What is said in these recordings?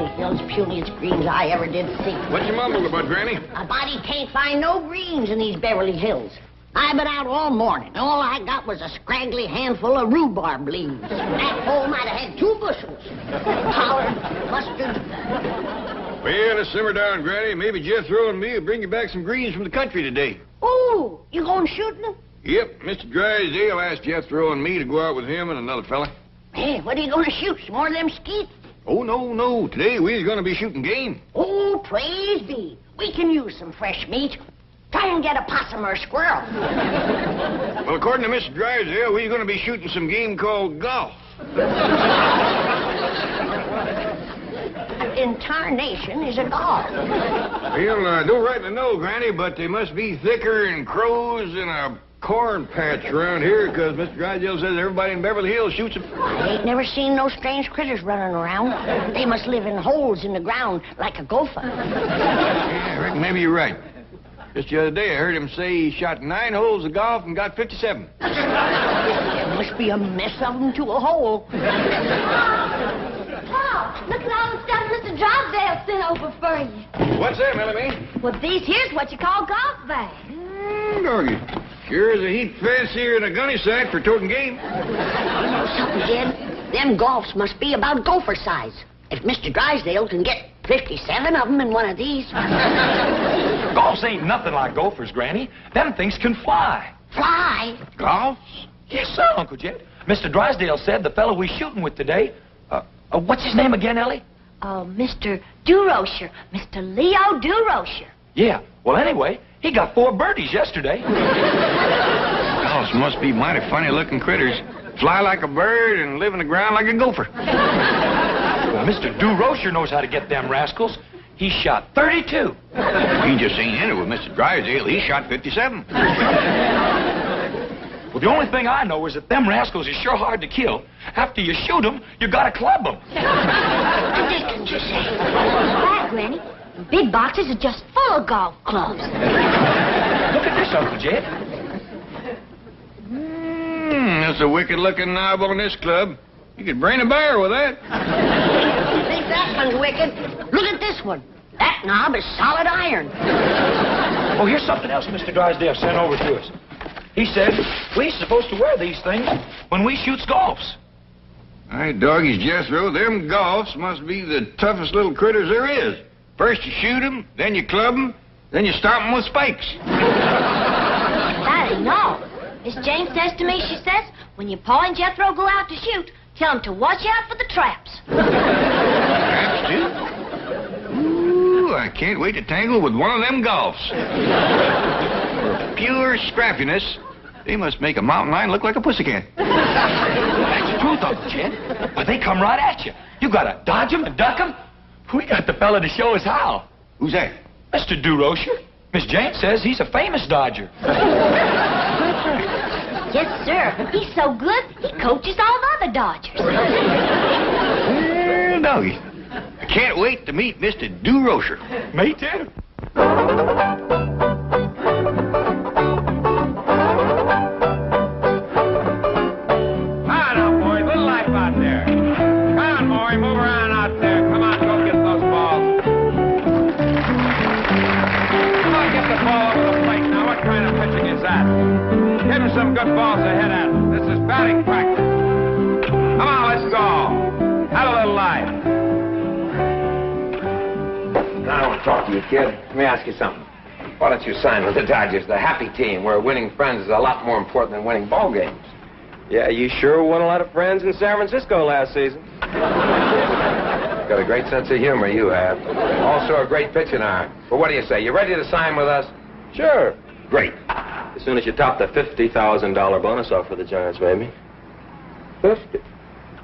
Beverly Hills, puniest greens I ever did see. What you mumbling about, Granny? A body can't find no greens in these Beverly Hills. I've been out all morning. All I got was a scraggly handful of rhubarb leaves. That hole might have had 2 bushels. Collard, mustard. Well, let's simmer down, Granny. Maybe Jethro and me will bring you back some greens from the country today. Oh, you going shooting? Yep, Mr. Drysdale asked Jethro and me to go out with him and another fella. Hey, what are you going to shoot? Some more of them skeet? Oh, no. Today we're going to be shooting game. Oh, praise be. We can use some fresh meat. Try and get a possum or a squirrel. Well, according to Mr. Drysdale, we're going to be shooting some game called golf. Intarnation is a golf. Well, I don't rightly know, Granny, but they must be thicker than crows in a corn patch around here, because Mr. Drysdale says everybody in Beverly Hills shoots them. I ain't never seen no strange critters running around. They must live in holes in the ground like a gopher. Yeah, I reckon maybe you're right. Just the other day, I heard him say he shot 9 holes of golf and got 57. There must be a mess of them to a hole. Pop, look at all the stuff Mr. Drysdale sent over for you. What's that, Melanie? Well, these here's what you call golf bags. Doggy. Sure is a heap fancier than a gunny sack for toting game. You know something, Jed? Them golfs must be about gopher size. If Mr. Drysdale can get 57 of them in one of these. Golfs ain't nothing like gophers, Granny. Them things can fly. Fly? Golfs? Yes, sir, Uncle Jed. Mr. Drysdale said the fellow we're shooting with today, what's his name again, Ellie? Mr. Durocher. Mr. Leo Durocher. Yeah, well, anyway, he got 4 birdies yesterday. Golfs must be mighty funny-looking critters. Fly like a bird and live in the ground like a gopher. Well, Mr. Durocher knows how to get them rascals. He shot 32. He just ain't in it with Mr. Drysdale. He shot 57. Well, the only thing I know is that them rascals are sure hard to kill. After you shoot them, you gotta club them. Didn't you say? That, Granny. The big boxes are just full of golf clubs. Look at this, Uncle Jed. That's a wicked-looking knob on this club. You could brain a bear with that. You think that one's wicked? Look at this one. That knob is solid iron. Oh, here's something else Mr. Drysdale sent over to us. He said we're supposed to wear these things when we shoots golfs. All right, doggies, Jethro, them golfs must be the toughest little critters there is. First you shoot them, then you club them, then you stomp them with spikes. That ain't all. Miss Jane says to me, she says, when your pa and Jethro go out to shoot, tell them to watch out for the traps. Traps, too? Ooh, I can't wait to tangle with one of them golfs. For pure scrappiness, they must make a mountain lion look like a pussycat. That's the truth, Uncle Jed. But they come right at you. You gotta dodge them and duck them. We got the fella to show us how. Who's that? Mr. Durocher. Miss Jane says he's a famous dodger. Yes, sir. He's so good, he coaches all the other dodgers. Well, doggies, I can't wait to meet Mr. Durocher. Me too. Some good balls ahead at us. This is batting practice. Come on, let's go. Have a little life. Now, I want to talk to you, kid. Let me ask you something. Why don't you sign with the Dodgers, the happy team, where winning friends is a lot more important than winning ball games? Yeah, you sure won a lot of friends in San Francisco last season. Got a great sense of humor, you have. Also a great pitching arm. Well, what do you say? You ready to sign with us? Sure. Great. As soon as you top the $50,000 bonus offer the Giants made me. 50.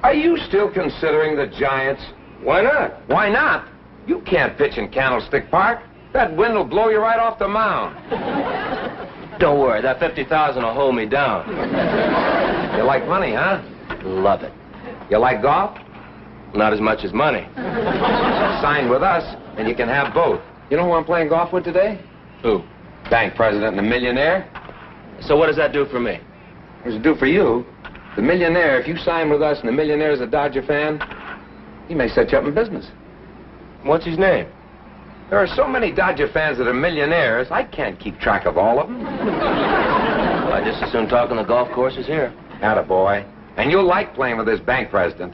Are you still considering the Giants? Why not? Why not? You can't pitch in Candlestick Park. That wind will blow you right off the mound. Don't worry, that $50,000 will hold me down. You like money, huh? Love it. You like golf? Not as much as money. Sign with us, and you can have both. You know who I'm playing golf with today? Who? Bank president and a millionaire. So what does that do for me? What does it do for you? The millionaire, if you sign with us and the millionaire's a Dodger fan, he may set you up in business. What's his name? There are so many Dodger fans that are millionaires, I can't keep track of all of them. Well, I just as soon talk on the golf courses here. Attaboy. And you'll like playing with this bank president.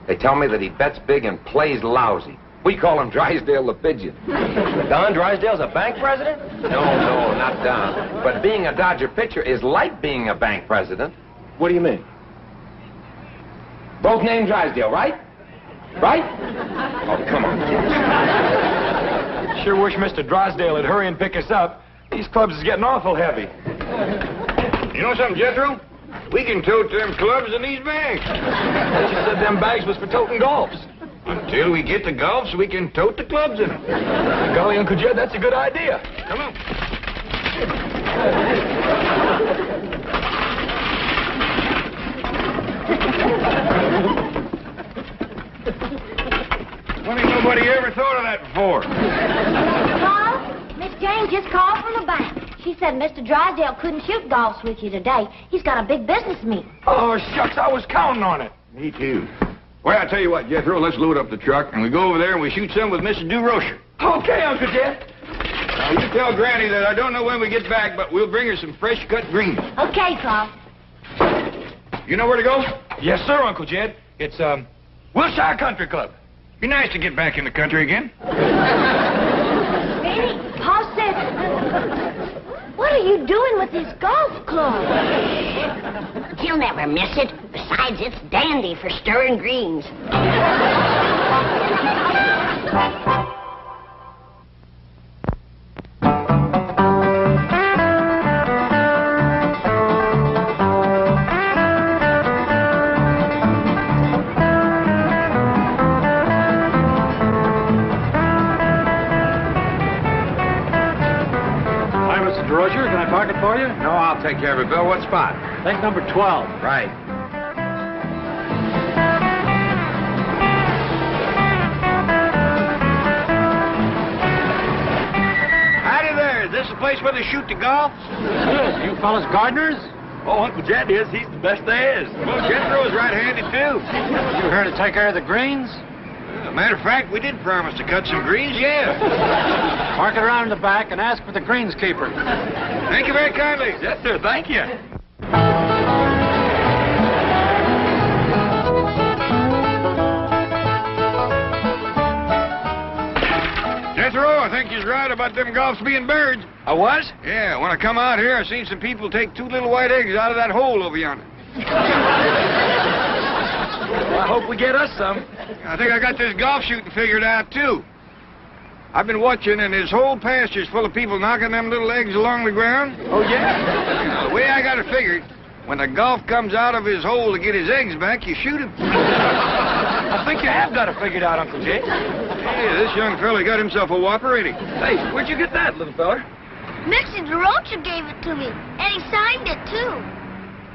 They tell me that he bets big and plays lousy. We call him Drysdale the Pigeon. Don Drysdale's a bank president? No, not Don. But being a Dodger pitcher is like being a bank president. What do you mean? Both named Drysdale, right? Right? Oh, come on, kids. Sure wish Mr. Drysdale would hurry and pick us up. These clubs is getting awful heavy. You know something, Jethro? We can tote them clubs in these bags. She said them bags was for toting golfs. Until we get the golfs, we can tote the clubs in them. Golly, Uncle Jed, that's a good idea. Come on. Funny nobody ever thought of that before. Paul, Miss Jane just called from the bank. She said Mr. Drysdale couldn't shoot golfs with you today. He's got a big business meeting. Oh, shucks, I was counting on it. Me too. Well, I tell you what, Jethro, let's load up the truck and we go over there and we shoot some with Mrs. Durocher. Okay, Uncle Jed. Now, you tell Granny that I don't know when we get back, but we'll bring her some fresh cut greens. Okay, Paul. You know where to go? Yes, sir, Uncle Jed. It's, Wilshire Country Club. Be nice to get back in the country again. Granny, Paul said... What are you doing with his golf club? He'll never miss it. Besides, it's dandy for stirring greens. Durocher, can I park it for you? No, I'll take care of it, Bill. What spot? Take number 12. Right. Howdy there. Is this the place where they shoot the golf? Good. You fellas gardeners? Oh, Uncle Jed is. He's the best there is. Well, Jethro's right-handed, too. You here to take care of the greens? Matter of fact, we did promise to cut some greens, yeah. Park it around in the back and ask for the greenskeeper. Thank you very kindly. Yes, sir. Thank you. Jethro, I think you're right about them golfs being birds. I was? Yeah, when I come out here, I seen some people take 2 little white eggs out of that hole over yonder. Well, I hope we get us some. I think I got this golf shooting figured out, too. I've been watching, and this whole pasture's full of people knocking them little eggs along the ground. Oh, yeah? The way I got it figured, when a golf comes out of his hole to get his eggs back, you shoot him. I think you have got it figured out, Uncle Jed. Hey, this young fella got himself a whopper, ain't he? Hey, where'd you get that, little fella? Mr. Durocher gave it to me, and he signed it, too.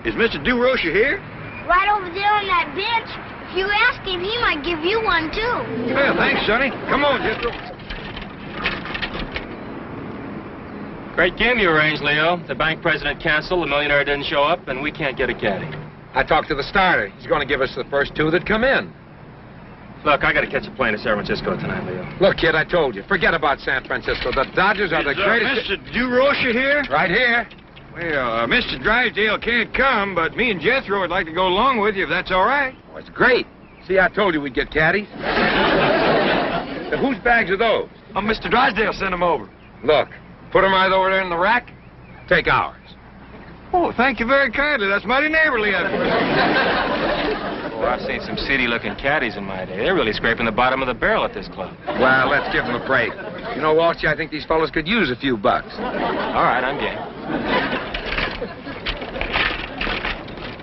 Is Mr. Durocher here? Right over there on that bench. If you ask him, he might give you one, too. Well, thanks, Sonny. Come on, Jethro. Great game you arranged, Leo. The bank president canceled, the millionaire didn't show up, and we can't get a caddy. I talked to the starter. He's going to give us the first 2 that come in. Look, I got to catch a plane to San Francisco tonight, Leo. Look, kid, I told you. Forget about San Francisco. The Dodgers are the greatest... Mr. Durocher here? Right here. Well, Mr. Drysdale can't come, but me and Jethro would like to go along with you if that's all right. Oh, it's great. See, I told you we'd get caddies. Now, whose bags are those? Oh, Mr. Drysdale sent them over. Look, put them right over there in the rack. Take ours. Oh, thank you very kindly. That's mighty neighborly of you. Oh, I've seen some seedy-looking caddies in my day. They're really scraping the bottom of the barrel at this club. Well, let's give them a break. You know, Walshy, I think these fellas could use a few bucks. All right, I'm game.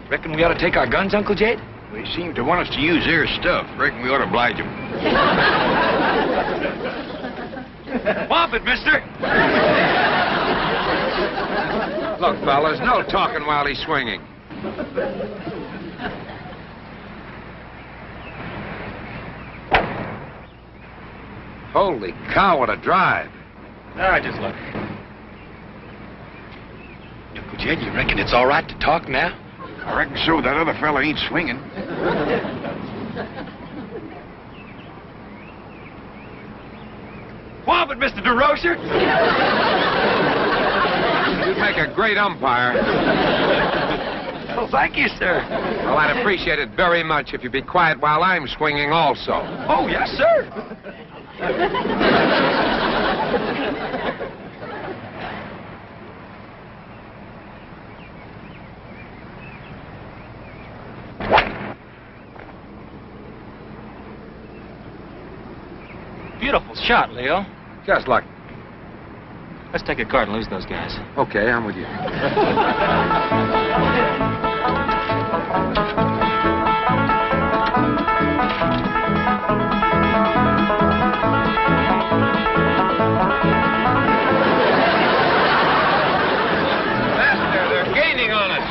Reckon we ought to take our guns, Uncle Jed? They seem to want us to use their stuff. Reckon we ought to oblige them. Whomp it, mister! Look, fellas, no talking while he's swinging. Holy cow, what a drive. Just look. Uncle Jed, you reckon it's all right to talk now? I reckon so. That other fella ain't swinging. Swamp it, Mr. Durocher. You'd make a great umpire. Oh, thank you, sir. Well, I'd appreciate it very much if you'd be quiet while I'm swinging also. Oh, yes, sir. Beautiful shot, Leo. Just luck. Let's take a card and lose those guys. Okay, I'm with you. Master, they're gaining on us.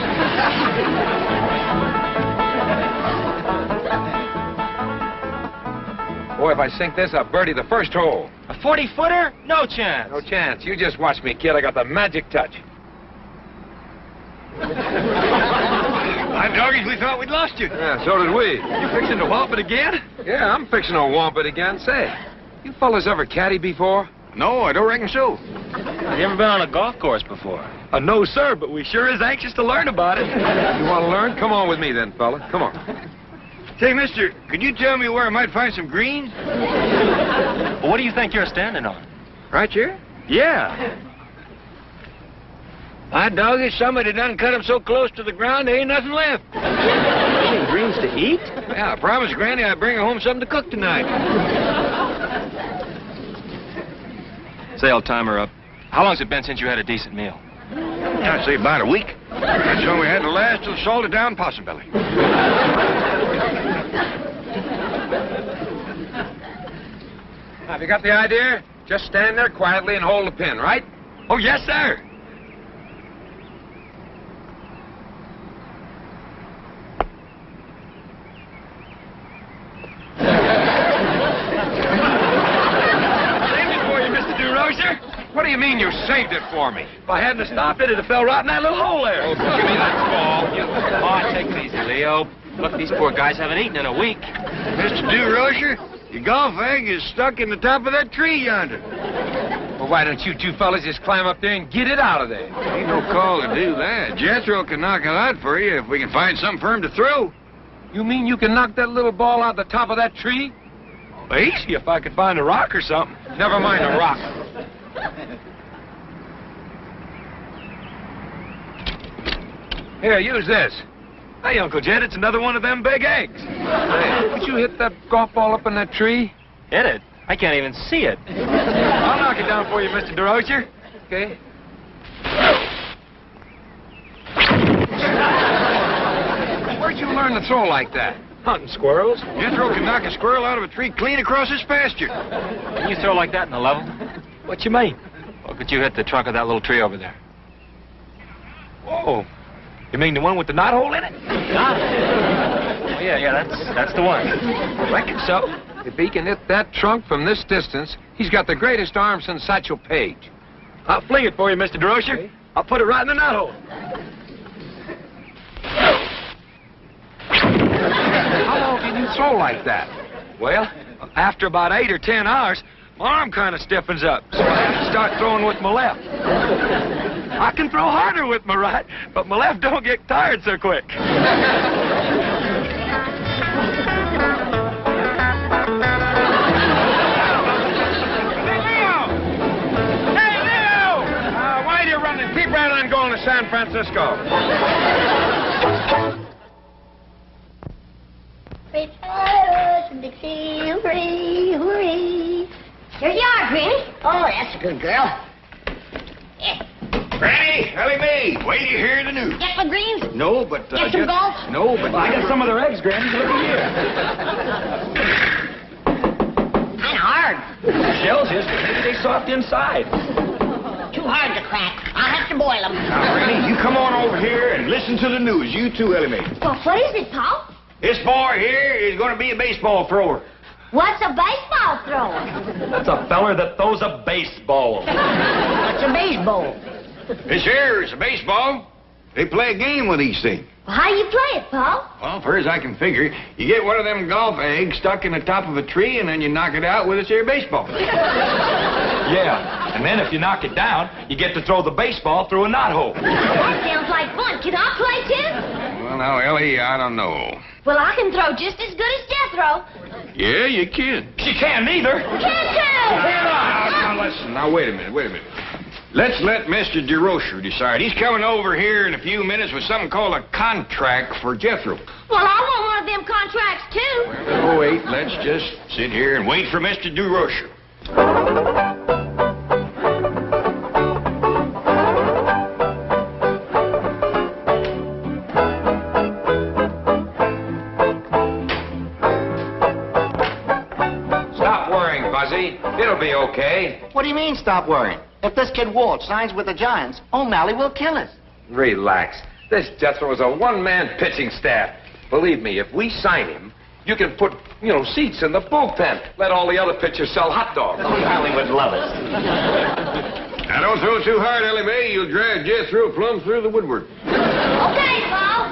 Boy, if I sink this, I'll birdie the first hole. A 40-footer? No chance. No chance. You just watch me, kid. I got the magic touch. I'm doggies, we thought we'd lost you. Yeah, so did we. You fixing to whomp it again? Yeah, I'm fixing to whomp it again. Say, you fellas ever caddy before? No, I don't reckon so. You ever been on a golf course before? No, sir, but we sure is anxious to learn about it. You want to learn? Come on with me then, fella. Come on. Say, mister, could you tell me where I might find some greens? Well, what do you think you're standing on? Right here? Yeah. My dog is somebody done cut them so close to the ground there ain't nothing left. Any greens to eat? Yeah, I promised Granny I'd bring her home something to cook tonight. Say, I'll time her up. How long's it been since you had a decent meal? I'd say about a week. That's when we had the last of the salted down possum belly. Have you got the idea? Just stand there quietly and hold the pin, right? Oh, yes, sir. Saved it for you, Mr. Durocher. What do you mean you saved it for me? If I hadn't have stopped it, it'd have fell right in that little hole there. Oh, give me that ball. Come on, take it easy, Leo. Look, these poor guys haven't eaten in a week. Mr. Durocher, your golf egg is stuck in the top of that tree yonder. Well, why don't you two fellas just climb up there and get it out of there? Ain't no call to do that. Jethro can knock it out for you if we can find something for him to throw. You mean you can knock that little ball out the top of that tree? Easy if I could find a rock or something. Never mind a rock. Here, use this. Hey, Uncle Jed, it's another one of them big eggs. Hey, could you hit that golf ball up in that tree? Hit it? I can't even see it. I'll knock it down for you, Mr. Durocher. Okay. Where'd you learn to throw like that? Hunting squirrels. Jethro can knock a squirrel out of a tree clean across his pasture. Can you throw like that in the level? What you mean? Or could you hit the trunk of that little tree over there? Whoa. You mean the one with the knot hole in it? Oh, yeah, that's the one. Reckon so. If he can hit that trunk from this distance, he's got the greatest arm since Satchel Paige. I'll fling it for you, Mr. Durocher. Okay. I'll put it right in the knot hole. How long can you throw like that? Well, after about 8 or 10 hours, my arm kind of stiffens up, so I have to start throwing with my left. I can throw harder with my right, but my left don't get tired so quick. Why do you run and keep right on going to San Francisco? Here you are, Granny. Oh, that's a good girl. Yeah. Granny, Ellie Mae, wait till you hear the news. Get my greens? No, but... Get some golf? No, but... I got some of their eggs, Granny. Look at here. Kind of hard. Shells is, but maybe they soft inside. Too hard to crack. I'll have to boil them. Now, Granny, you come on over here and listen to the news. You too, Ellie Mae. Well, what is it, Paul? This boy here is going to be a baseball thrower. What's a baseball thrower? That's a feller that throws a baseball. What's a baseball? This here is a baseball. They play a game with these things. Well, how do you play it, Paul? Well, far as I can figure, you get one of them golf eggs stuck in the top of a tree, and then you knock it out with this here baseball. Yeah, and then if you knock it down, you get to throw the baseball through a knothole. That sounds like fun. Can I play too? Well, now, Ellie, I don't know. Well, I can throw just as good as Jethro. Yeah, you can. She can't neither. Can too! Now, listen. Now, wait a minute. Let's let Mr. Durocher decide. He's coming over here in a few minutes with something called a contract for Jethro. Well, I want one of them contracts too. Oh, wait. Let's just sit here and wait for Mr. Durocher. Stop worrying, Buzzy. It'll be okay. What do you mean, stop worrying? If this kid Walt signs with the Giants, O'Malley will kill us. Relax. This Jethro is a one-man pitching staff. Believe me, if we sign him, you can put, seats in the bullpen. Let all the other pitchers sell hot dogs. O'Malley would love us. Now, don't throw too hard, Ellie Mae. You'll drive Jethro plumb through the woodwork. Okay, Paul.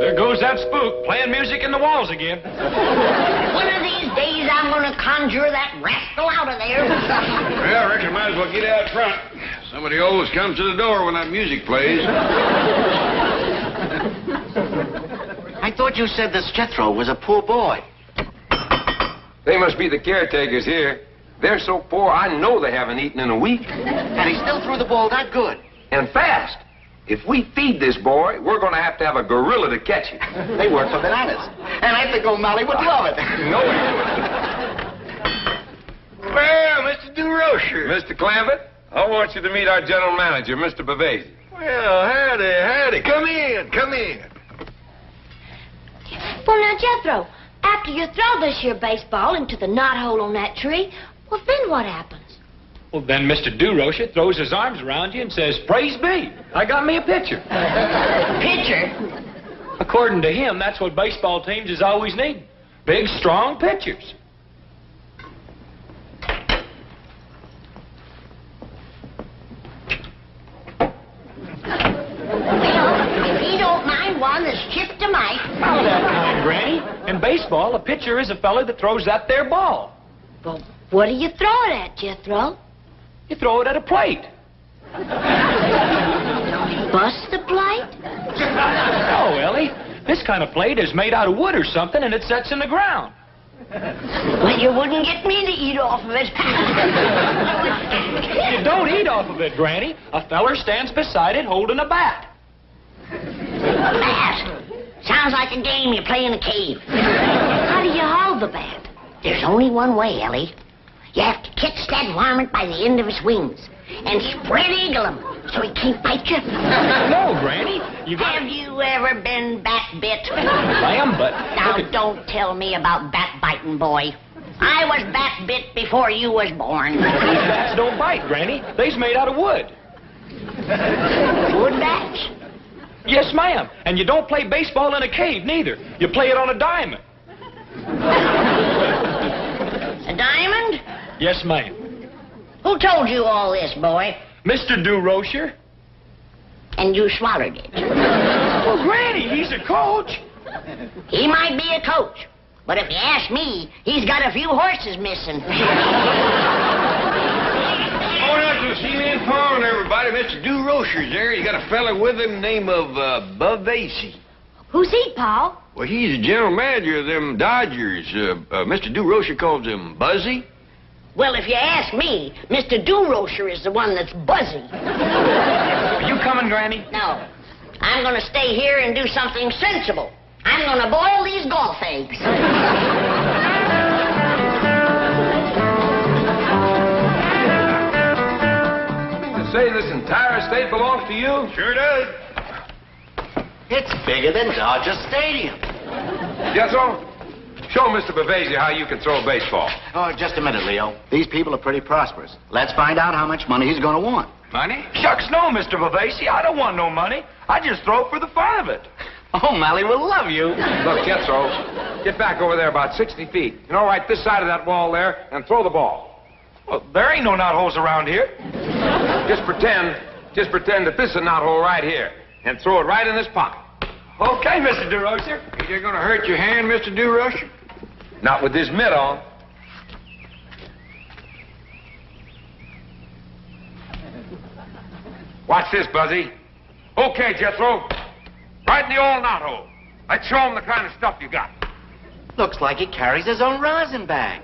There goes that spook, playing music in the walls again. One of these days, I'm going to conjure that rascal out of there. Well, I reckon I might as well get out front. Somebody always comes to the door when that music plays. I thought you said this Jethro was a poor boy. They must be the caretakers here. They're so poor, I know they haven't eaten in a week. And he still threw the ball that good. And fast. If we feed this boy, we're going to have a gorilla to catch him. They work for bananas. And I think O'Malley would love it. No, he wouldn't. Well, Mr. Durocher. Mr. Clampett, I want you to meet our general manager, Mr. Bavasi. Well, howdy. Come in. Well, now, Jethro, after you throw this here baseball into the knothole on that tree, well, then what happens? Well, then Mr. Durocher throws his arms around you and says, "Praise be, I got me a pitcher." Pitcher? According to him, that's what baseball teams is always needing. Big, strong pitchers. If he don't mind one that's chipped to might. How that kind, Granny? In baseball, a pitcher is a fella that throws that there ball. Well, what do you throw it at, Jethro? You throw it at a plate. Bust the plate? Oh, Ellie, this kind of plate is made out of wood or something, and it sets in the ground. Well, you wouldn't get me to eat off of it. You don't eat off of it, Granny. A feller stands beside it holding a bat. Bat? Sounds like a game you play in a cave. How do you hold the bat? There's only one way, Ellie. You have to catch that varmint by the end of his wings and spread eagle him so he can't bite you. No, Granny. Have you ever been bat bit? Ma'am, but... Now, don't tell me about bat biting, boy. I was bat bit before you was born. These bats don't bite, Granny. They's made out of wood. Wood bats? Yes, ma'am. And you don't play baseball in a cave, neither. You play it on a diamond. A diamond? Yes, ma'am. Who told you all this, boy? Mr. Durocher? And you swallowed it. Well, Granny, he's a coach. He might be a coach, but if you ask me, he's got a few horses missing. Oh, that's to see me in town, everybody. Mr. Durocher's there. He's got a fella with him named Bavasi. Who's he, Paul? Well, he's the general manager of them Dodgers. Mr. Durocher calls him Buzzy. Well, if you ask me, Mr. Durocher is the one that's buzzy. Are you coming, Granny? No. I'm going to stay here and do something sensible. I'm going to boil these golf eggs. To say this entire estate belongs to you? Sure does. It's bigger than Dodger Stadium. Jethro, show Mr. Bavasi how you can throw a baseball. Oh, just a minute, Leo. These people are pretty prosperous. Let's find out how much money he's going to want. Money? Shucks, no, Mr. Bavasi. I don't want no money. I just throw it for the fun of it. O'Malley will love you. Look, Jethro, get back over there about 60 feet. Right this side of that wall there, and throw the ball. Well, there ain't no knotholes around here. Just pretend that this is a knothole right here, and throw it right in this pocket. Okay, Mr. Durocher. Ain't that going to hurt your hand, Mr. Durocher? Not with this mitt on. Watch this, Buzzy. Okay, Jethro. Right in the all-knot hole. Let's show him the kind of stuff you got. Looks like he carries his own rosin bag.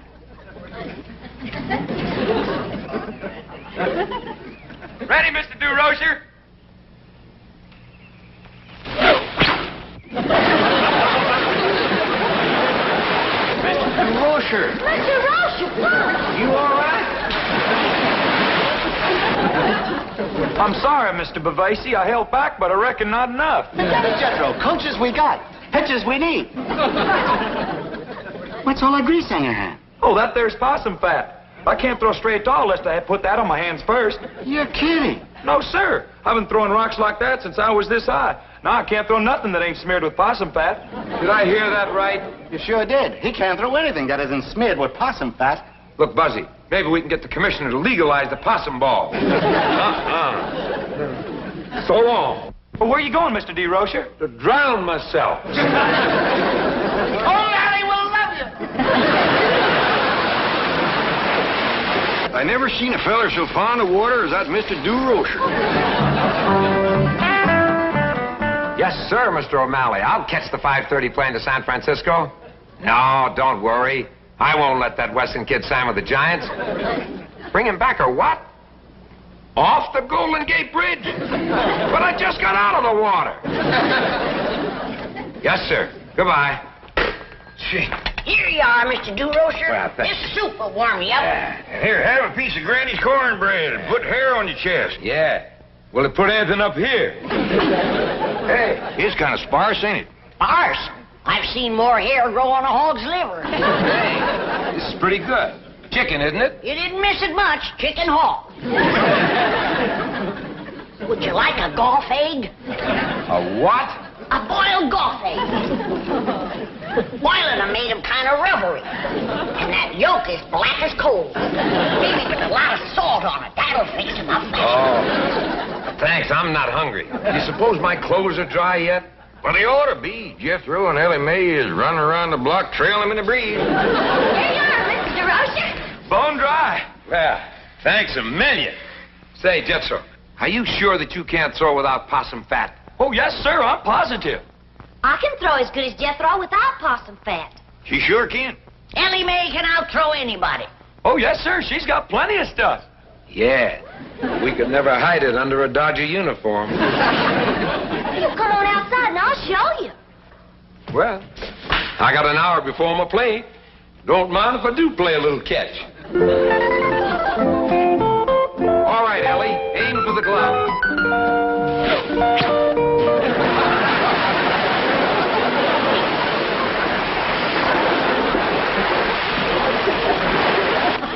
Ready, Mr. Durocher? Durocher. Mr. Rocher, You all right? I'm sorry, Mr. Bavasi. I held back, but I reckon not enough. Jethro, coaches we got. Hitches we need. What's all that grease on your hand? Oh, that there's possum fat. I can't throw straight tall unless I had put that on my hands first. You're kidding. No, sir. I've been throwing rocks like that since I was this high. Now I can't throw nothing that ain't smeared with possum fat. Did I hear that right? You sure did. He can't throw anything that isn't smeared with possum fat. Look, Buzzy, maybe we can get the commissioner to legalize the possum ball. So long. Well, where are you going, Mr. Durocher? To drown myself. Oh, Larry will love you. I never seen a feller so fond of water as that Mr. Durocher. Yes, sir, Mr. O'Malley. I'll catch the 5:30 plane to San Francisco. No, don't worry. I won't let that Western kid sign with the Giants. Bring him back or what? Off the Golden Gate Bridge? But I just got out of the water. Yes, sir. Goodbye. Gee. Here you are, Mr. Durocher. Well, thanks. This soup will warm you up. And here, have a piece of Granny's cornbread and put hair on your chest. Yeah. Will it put anything up here? Hey, it's kind of sparse, ain't it? Sparse. I've seen more hair grow on a hog's liver. This is pretty good. Chicken, isn't it? You didn't miss it much. Chicken hog. Would you like a golf egg? A what? A boiled golf egg. Boiling them made them kind of rubbery. And that yolk is black as coal. Maybe put a lot of salt on it. That'll fix them up better. Oh. Thanks, I'm not hungry. You suppose my clothes are dry yet? Well, they ought to be. Jethro and Ellie Mae is running around the block trailing them in the breeze. Here you are, Mr. Durocher. Bone dry. Well, thanks a million. Say, Jethro, are you sure that you can't throw without possum fat? Oh, yes, sir. I'm positive. I can throw as good as Jethro without possum fat. She sure can. Ellie Mae can outthrow anybody. Oh, yes, sir. She's got plenty of stuff. Yeah. We could never hide it under a Dodger uniform. You come on outside and I'll show you. Well, I got an hour before my play. Don't mind if I do play a little catch. All right, Ellie. Aim for the glove.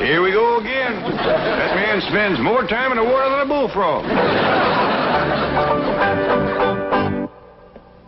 Here we go again. That man spends more time in the water than a bullfrog.